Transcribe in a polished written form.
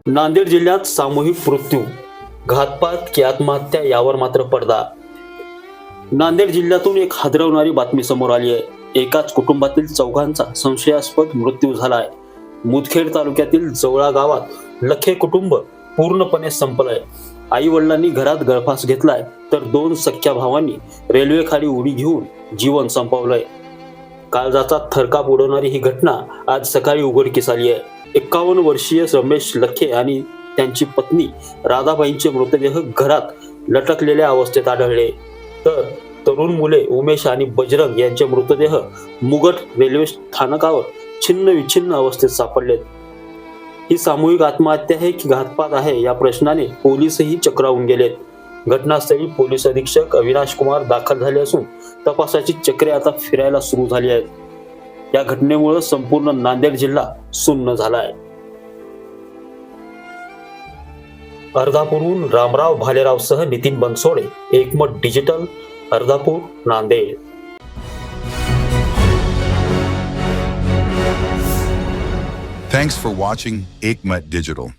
नांदेड जिल्ह्यात सामूहिक मृत्यू, घातपात की आत्महत्या यावर मात्र पडदा. नांदेड जिल्ह्यातून एक हादरवणारी बातमी समोर आली आहे. एकाच कुटुंबातील चौघांचा संशयास्पद मृत्यू झालाय. मुदखेड तालुक्यातील जवळा गावात लखे कुटुंब पूर्णपणे संपलंय. आई वडिलांनी घरात गळफास घेतलाय तर दोन सख्या भावांनी रेल्वे खाली उडी घेऊन जीवन संपवलंय. काळजाचा थरकाप उडवणारी ही घटना आज सकाळी उघडकीस आली आहे. 51 वर्षीय रमेश लखे आणि त्यांची पत्नी राधाबाईंचे मृतदेह घरात लटकलेल्या अवस्थेत आढळले, तर तरुण मुले उमेश आणि बजरंग यांचे मृतदेह मुगट रेल्वे स्थानकावर छिन्न विछिन्न अवस्थेत सापडलेत. ही सामूहिक आत्महत्या आहे की घातपात आहे या प्रश्नाने पोलीसही चक्रावून गेलेत. घटनास्थळी पोलीस अधीक्षक अविनाश कुमार दाखल झाले असून तपासाची चक्रे आता फिरायला सुरू झाली आहेत. या घटनेमुळे संपूर्ण नांदेड जिल्हा सुन्न झालाय. अर्धापूरहून रामराव भालेरावसह नितीन बनसोडे, एकमत digital, Ardhapur, Nanded. Thanks for watching Ekmat Digital.